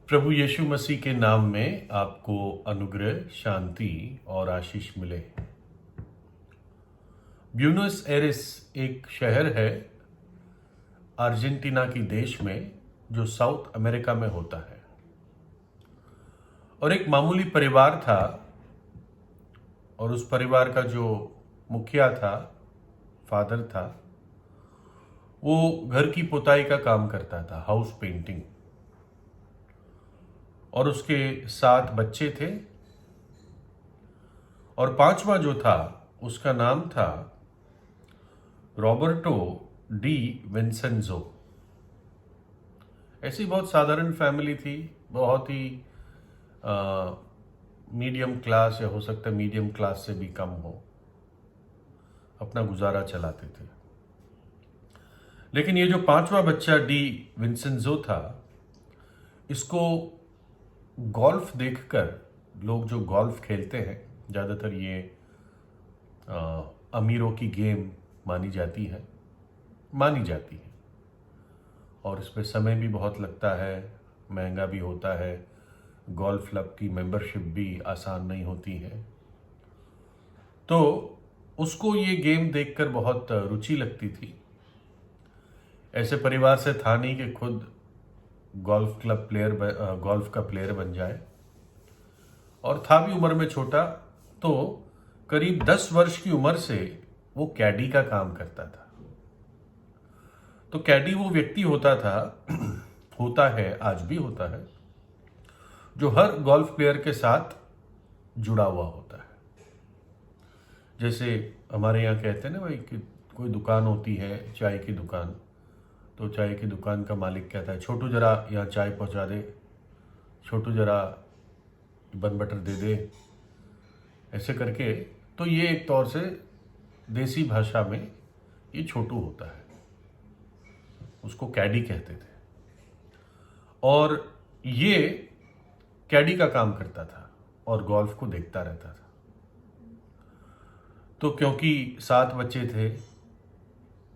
प्रभु यीशु मसीह के नाम में आपको अनुग्रह, शांति और आशीष मिले। ब्यूनोस एरिस एक शहर है अर्जेंटीना की देश में जो साउथ अमेरिका में होता है। और एक मामूली परिवार था और उस परिवार का जो मुखिया था, फादर था, वो घर की पुताई का काम करता था, हाउस पेंटिंग। और उसके 7 बच्चे थे और 5वां जो था उसका नाम था रॉबर्टो डी विंसेंजो। ऐसी बहुत साधारण फैमिली थी, बहुत ही मीडियम क्लास, या हो सकता है मीडियम क्लास से भी कम हो, अपना गुजारा चलाते थे। लेकिन ये जो 5वां बच्चा डी विंसेंजो था, इसको गोल्फ देखकर, लोग जो गोल्फ खेलते हैं, ज़्यादातर ये अमीरों की गेम मानी जाती है और इसमें समय भी बहुत लगता है, महंगा भी होता है, गोल्फ क्लब की मेंबरशिप भी आसान नहीं होती है। तो उसको ये गेम देखकर बहुत रुचि लगती थी। ऐसे परिवार से था नहीं कि खुद गोल्फ का प्लेयर बन जाए, और था भी उम्र में छोटा। तो करीब 10 वर्ष की उम्र से वो कैडी का काम करता था। तो कैडी वो व्यक्ति होता था होता है, आज भी होता है, जो हर गोल्फ प्लेयर के साथ जुड़ा हुआ होता है। जैसे हमारे यहाँ कहते हैं ना भाई कि कोई दुकान होती है, चाय की दुकान, तो चाय की दुकान का मालिक कहता है, छोटू जरा यहाँ चाय पहुँचा दे, छोटू जरा बन बटर दे दे, ऐसे करके। तो ये एक तौर से देसी भाषा में ये छोटू होता है, उसको कैडी कहते थे। और ये कैडी का काम करता था और गोल्फ को देखता रहता था। तो क्योंकि 7 बच्चे थे,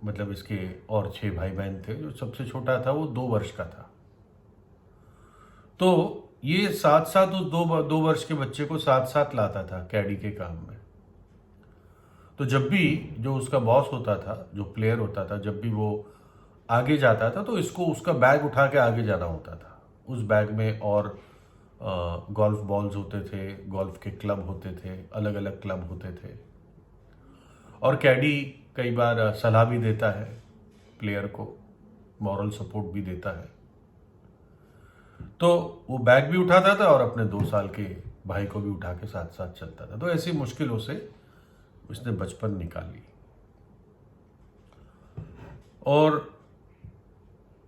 मतलब इसके और 6 भाई बहन थे, जो सबसे छोटा था वो 2 वर्ष का था। तो ये साथ साथ उस 2 वर्ष के बच्चे को साथ साथ लाता था कैडी के काम में। तो जब भी जो उसका बॉस होता था, जो प्लेयर होता था, जब भी वो आगे जाता था तो इसको उसका बैग उठा के आगे जाना होता था। उस बैग में और गोल्फ बॉल्स होते थे, गोल्फ के क्लब होते थे, अलग अलग क्लब होते थे। और कैडी कई बार सलाह भी देता है प्लेयर को, मॉरल सपोर्ट भी देता है। तो वो बैग भी उठाता था और अपने 2 साल के भाई को भी उठा के साथ साथ चलता था। तो ऐसी मुश्किलों से उसने बचपन निकाली और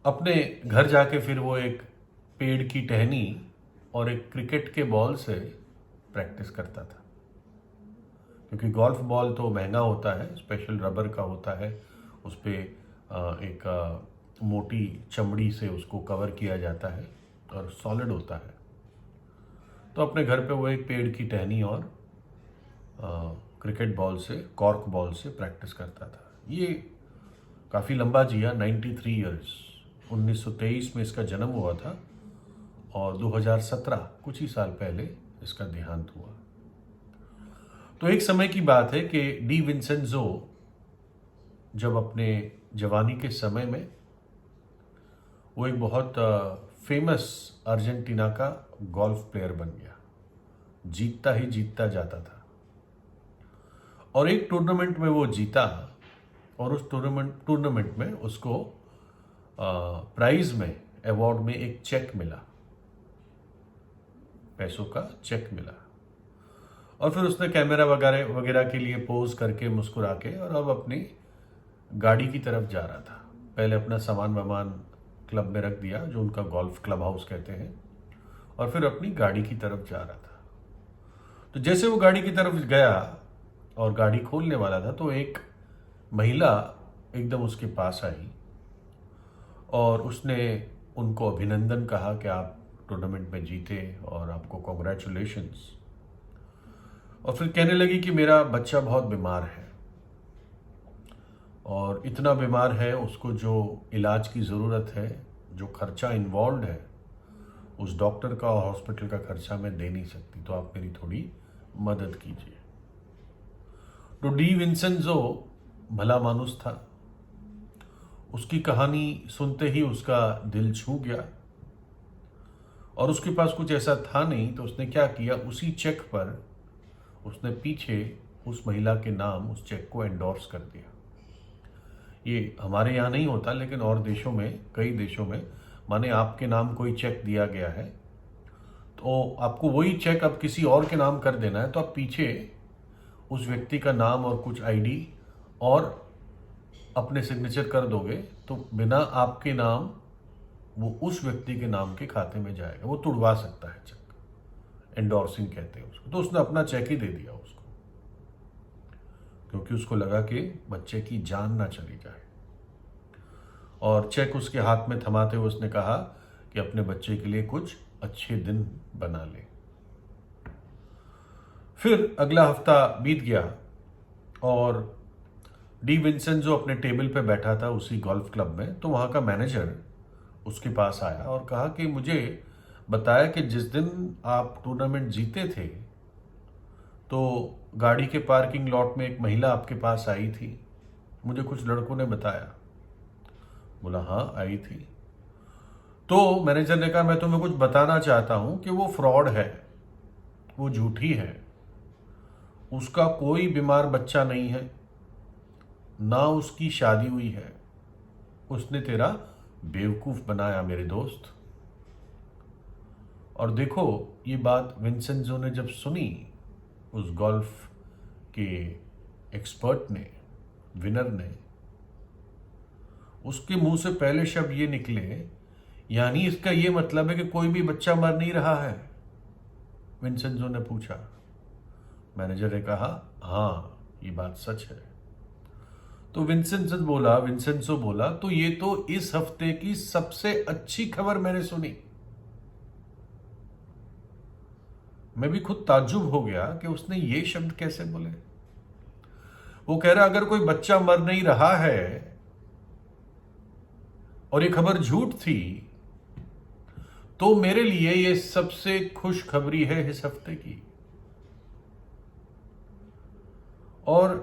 अपने घर जाके फिर वो एक पेड़ की टहनी और एक क्रिकेट के बॉल से प्रैक्टिस करता था। क्योंकि गोल्फ बॉल तो महंगा होता है, स्पेशल रबर का होता है, उस पर एक मोटी चमड़ी से उसको कवर किया जाता है और सॉलिड होता है। तो अपने घर पे वो एक पेड़ की टहनी और क्रिकेट बॉल से, कॉर्क बॉल से प्रैक्टिस करता था। ये काफ़ी लंबा जिया, 93 ईयर्स। 1923 में इसका जन्म हुआ था और 2017, कुछ ही साल पहले, इसका देहांत हुआ। तो एक समय की बात है कि डी विंसेंजो जब अपने जवानी के समय में, वो एक बहुत फेमस अर्जेंटीना का गोल्फ प्लेयर बन गया, जीतता ही जीतता जाता था। और एक टूर्नामेंट में वो जीता और उस टूर्नामेंट में उसको प्राइज में, अवार्ड में एक चेक मिला, पैसों का चेक मिला। और फिर उसने कैमरा वगैरह के लिए पोज करके, मुस्कुरा के, और अब अपनी गाड़ी की तरफ जा रहा था। पहले अपना सामान वामान क्लब में रख दिया, जो उनका गोल्फ क्लब हाउस कहते हैं, और फिर अपनी गाड़ी की तरफ जा रहा था। तो जैसे वो गाड़ी की तरफ गया और गाड़ी खोलने वाला था, तो एक महिला एकदम उसके पास आई और उसने उनको अभिनंदन कहा कि आप टूर्नामेंट में जीते और आपको कॉन्ग्रेचुलेशंस। और फिर कहने लगी कि मेरा बच्चा बहुत बीमार है और इतना बीमार है, उसको जो इलाज की ज़रूरत है, जो खर्चा इन्वॉल्व है, उस डॉक्टर का और हॉस्पिटल का खर्चा मैं दे नहीं सकती, तो आप मेरी थोड़ी मदद कीजिए। तो डी विंसेंजो भला मानुस था। उसकी कहानी सुनते ही उसका दिल छू गया और उसके पास कुछ ऐसा था नहीं, तो उसने क्या किया, उसी चेक पर उसने पीछे उस महिला के नाम उस चेक को एंडोर्स कर दिया। ये हमारे यहाँ नहीं होता, लेकिन और देशों में, कई देशों में, माने आपके नाम कोई चेक दिया गया है तो आपको वही चेक अब किसी और के नाम कर देना है, तो आप पीछे उस व्यक्ति का नाम और कुछ आईडी और अपने सिग्नेचर कर दोगे, तो बिना आपके नाम वो उस व्यक्ति के नाम के खाते में जाएगा। वो तुड़वा सकता है चेक, एंडोर्सिंग कहते हैं उसको। तो उसने अपना चेक ही दे दिया उसको, क्योंकि उसको लगा कि बच्चे की जान ना चली जाए। और चेक उसके हाथ में थमाते हुए उसने कहा कि अपने बच्चे के लिए कुछ अच्छे दिन बना ले। फिर अगला हफ्ता बीत गया और डी विंसेंजो अपने टेबल पे बैठा था उसी गोल्फ क्लब में, तो वहाँ का मैनेजर उसके पास आया और कहा कि मुझे बताया कि जिस दिन आप टूर्नामेंट जीते थे तो गाड़ी के पार्किंग लॉट में एक महिला आपके पास आई थी, मुझे कुछ लड़कों ने बताया। बोला हाँ आई थी। तो मैनेजर ने कहा मैं तुम्हें कुछ बताना चाहता हूं कि वो फ्रॉड है, वो झूठी है, उसका कोई बीमार बच्चा नहीं है, ना उसकी शादी हुई है, उसने तेरा बेवकूफ बनाया मेरे दोस्त। और देखो, ये बात विंसेंजो ने जब सुनी, उस गोल्फ के एक्सपर्ट ने, विनर ने, उसके मुंह से पहले शब्द ये निकले, यानी इसका ये मतलब है कि कोई भी बच्चा मर नहीं रहा है? विंसेंजो ने पूछा। मैनेजर ने कहा हाँ ये बात सच है। तो विंसेंजो बोला तो ये तो इस हफ्ते की सबसे अच्छी खबर मैंने सुनी। मैं भी खुद ताज्जुब हो गया कि उसने ये शब्द कैसे बोले। वो कह रहा अगर कोई बच्चा मर नहीं रहा है और ये खबर झूठ थी, तो मेरे लिए ये सबसे खुशखबरी है इस हफ्ते की। और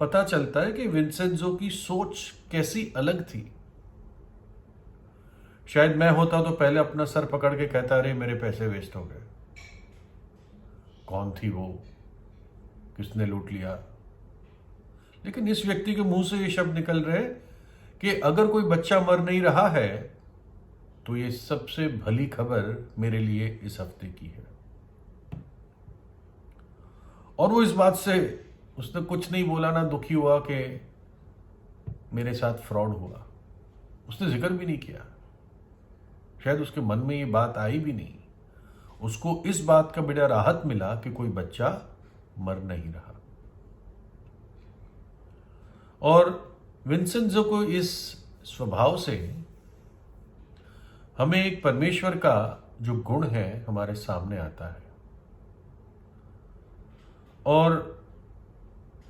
पता चलता है कि विंसेंजो की सोच कैसी अलग थी। शायद मैं होता तो पहले अपना सर पकड़ के कहता अरे मेरे पैसे वेस्ट हो गए, कौन थी वो, किसने लूट लिया। लेकिन इस व्यक्ति के मुंह से ये शब्द निकल रहे कि अगर कोई बच्चा मर नहीं रहा है तो ये सबसे भली खबर मेरे लिए इस हफ्ते की है। और वो इस बात से उसने कुछ नहीं बोला, ना दुखी हुआ कि मेरे साथ फ्रॉड हुआ, उसने जिक्र भी नहीं किया। शायद उसके मन में ये बात आई भी नहीं। उसको इस बात का बड़ा राहत मिला कि कोई बच्चा मर नहीं रहा। और विंसेंजो को इस स्वभाव से हमें एक परमेश्वर का जो गुण है हमारे सामने आता है। और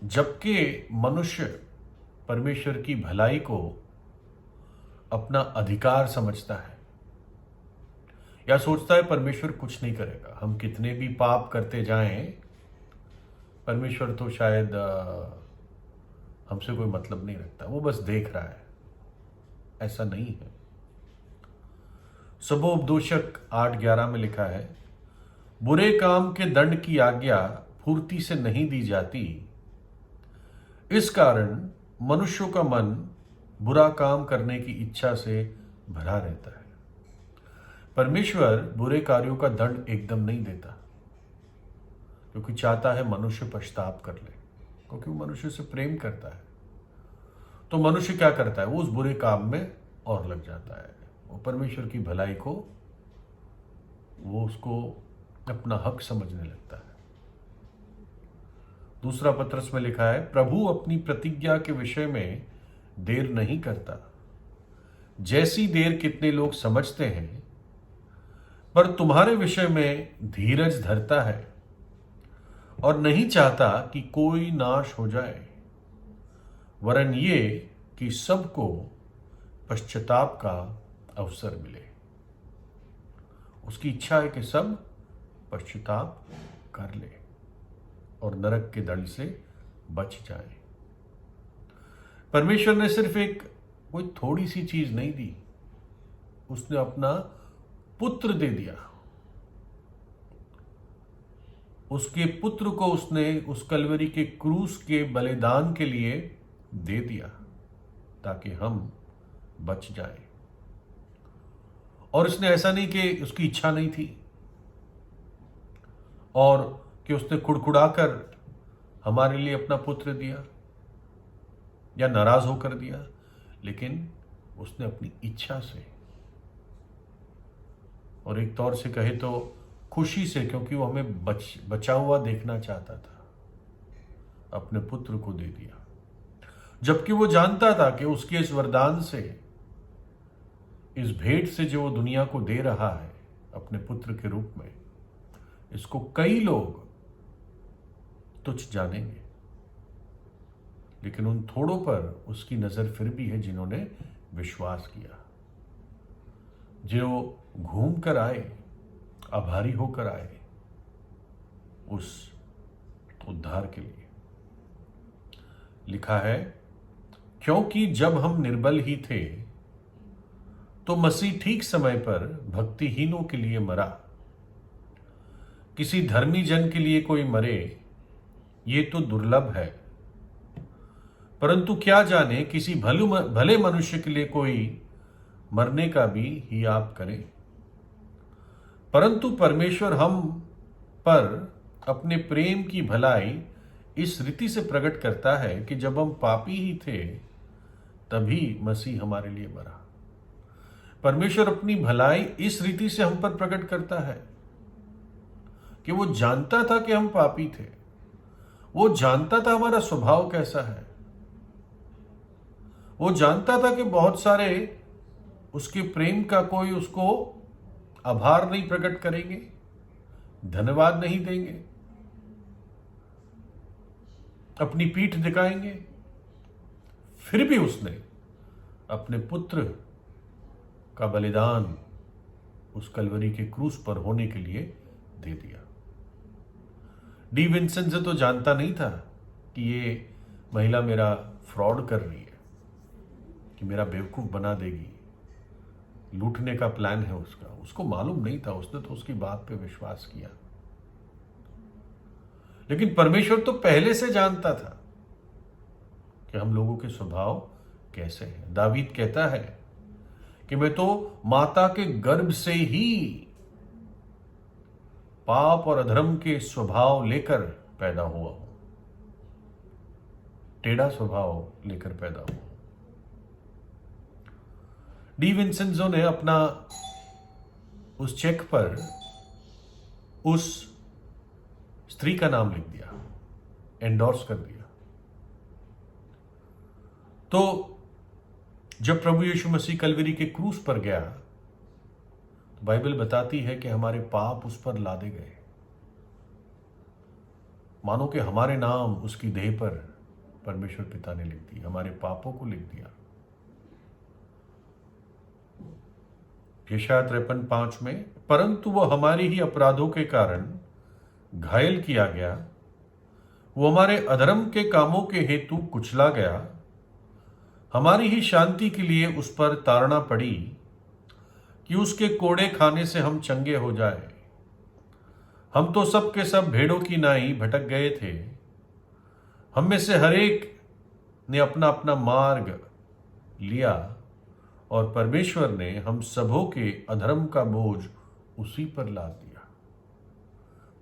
जबकि मनुष्य परमेश्वर की भलाई को अपना अधिकार समझता है या सोचता है परमेश्वर कुछ नहीं करेगा, हम कितने भी पाप करते जाएं, परमेश्वर तो शायद हमसे कोई मतलब नहीं रखता, वो बस देख रहा है। ऐसा नहीं है। सबोपदेशक 8:11 में लिखा है, बुरे काम के दंड की आज्ञा फुर्ती से नहीं दी जाती, इस कारण मनुष्यों का मन बुरा काम करने की इच्छा से भरा रहता है। परमेश्वर बुरे कार्यों का दंड एकदम नहीं देता, क्योंकि चाहता है मनुष्य पश्चाताप कर ले, क्योंकि वो मनुष्य से प्रेम करता है। तो मनुष्य क्या करता है, वो उस बुरे काम में और लग जाता है। वो परमेश्वर की भलाई को वो उसको अपना हक समझने लगता है। दूसरा पत्रस में लिखा है, प्रभु अपनी प्रतिज्ञा के विषय में देर नहीं करता, जैसी देर कितने लोग समझते हैं, पर तुम्हारे विषय में धीरज धरता है और नहीं चाहता कि कोई नाश हो जाए, वरन ये कि सबको पश्चाताप का अवसर मिले। उसकी इच्छा है कि सब पश्चाताप कर ले और नरक के दंड से बच जाए। परमेश्वर ने सिर्फ एक कोई थोड़ी सी चीज नहीं दी, उसने अपना पुत्र दे दिया। उसके पुत्र को उसने उस कलवरी के क्रूस के बलिदान के लिए दे दिया ताकि हम बच जाएं। और उसने ऐसा नहीं कि उसकी इच्छा नहीं थी और कि उसने कुड़कुड़ाकर हमारे लिए अपना पुत्र दिया या नाराज होकर दिया, लेकिन उसने अपनी इच्छा से और एक तौर से कहे तो खुशी से, क्योंकि वो हमें बचा हुआ देखना चाहता था, अपने पुत्र को दे दिया। जबकि वो जानता था कि उसके इस वरदान से, इस भेंट से जो वो दुनिया को दे रहा है अपने पुत्र के रूप में, इसको कई लोग तुच्छ जानेंगे, लेकिन उन थोड़ों पर उसकी नजर फिर भी है जिन्होंने विश्वास किया, जो घूम कर आए, आभारी होकर आए उस उद्धार के लिए। लिखा है, क्योंकि जब हम निर्बल ही थे तो मसीह ठीक समय पर भक्तिहीनों के लिए मरा। किसी धर्मी जन के लिए कोई मरे, ये तो दुर्लभ है, परंतु क्या जाने किसी भले मनुष्य के लिए कोई मरने का भी ही आप करें। परंतु परमेश्वर हम पर अपने प्रेम की भलाई इस रीति से प्रकट करता है कि जब हम पापी ही थे तभी मसीह हमारे लिए मरा। परमेश्वर अपनी भलाई इस रीति से हम पर प्रकट करता है कि वो जानता था कि हम पापी थे, वो जानता था हमारा स्वभाव कैसा है, वो जानता था कि बहुत सारे उसके प्रेम का कोई उसको आभार नहीं प्रकट करेंगे, धन्यवाद नहीं देंगे, अपनी पीठ दिखाएंगे। फिर भी उसने अपने पुत्र का बलिदान उस कलवरी के क्रूस पर होने के लिए दे दिया। डी विंसेंट तो जानता नहीं था कि ये महिला मेरा फ्रॉड कर रही है, कि मेरा बेवकूफ बना देगी, लूटने का प्लान है उसका। उसको मालूम नहीं था, उसने तो उसकी बात पे विश्वास किया। लेकिन परमेश्वर तो पहले से जानता था कि हम लोगों के स्वभाव कैसे हैं। दावीद कहता है कि मैं तो माता के गर्भ से ही पाप और अधर्म के स्वभाव लेकर पैदा हुआ हूं, टेढ़ा स्वभाव लेकर पैदा हुआ। डी विंसेंजो ने अपना उस चेक पर उस स्त्री का नाम लिख दिया, एंडोर्स कर दिया। तो जब प्रभु यीशु मसीह कलवरी के क्रूस पर गया तो बाइबल बताती है कि हमारे पाप उस पर लादे गए, मानो कि हमारे नाम उसकी देह पर परमेश्वर पिता ने लिख दिए, हमारे पापों को लिख दिया। यशायाह 53:5 में, परंतु वह हमारी ही अपराधों के कारण घायल किया गया, वो हमारे अधर्म के कामों के हेतु कुचला गया, हमारी ही शांति के लिए उस पर ताड़ना पड़ी कि उसके कोड़े खाने से हम चंगे हो जाए। हम तो सब के सब भेड़ों की नाई भटक गए थे, हम में से हर एक ने अपना अपना मार्ग लिया और परमेश्वर ने हम सबों के अधर्म का बोझ उसी पर लाद दिया।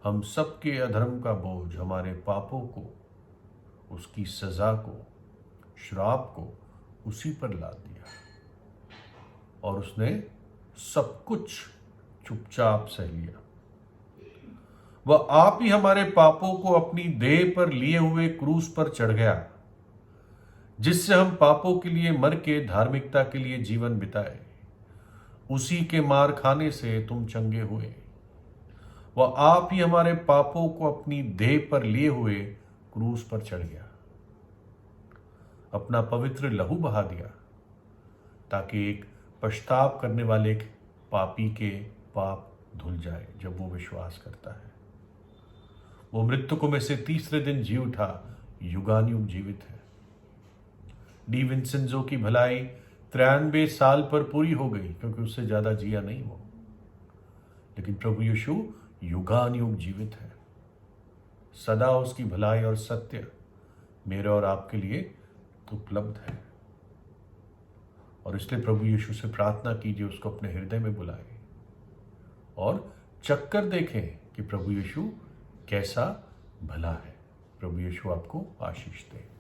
हम सबके अधर्म का बोझ, हमारे पापों को, उसकी सजा को, श्राप को उसी पर लाद दिया और उसने सब कुछ चुपचाप सह लिया। वह आप ही हमारे पापों को अपनी देह पर लिए हुए क्रूस पर चढ़ गया, जिससे हम पापों के लिए मर के धार्मिकता के लिए जीवन बिताए। उसी के मार खाने से तुम चंगे हुए। वह आप ही हमारे पापों को अपनी देह पर लिए हुए क्रूस पर चढ़ गया, अपना पवित्र लहू बहा दिया ताकि एक पश्चाताप करने वाले पापी के पाप धुल जाए जब वो विश्वास करता है। वो मृतकों में से तीसरे दिन जी उठा, युगानुयुग जीवित है। डी विंसेंजो की भलाई 93 साल पर पूरी हो गई, क्योंकि उससे ज्यादा जिया नहीं वो। लेकिन प्रभु यीशु युगानुयुग जीवित है। सदा उसकी भलाई और सत्य मेरे और आपके लिए उपलब्ध है। और इसलिए प्रभु यीशु से प्रार्थना कीजिए, उसको अपने हृदय में बुलाए और चक्कर देखें कि प्रभु यीशु कैसा भला है। प्रभु यीशु आपको आशीष दे।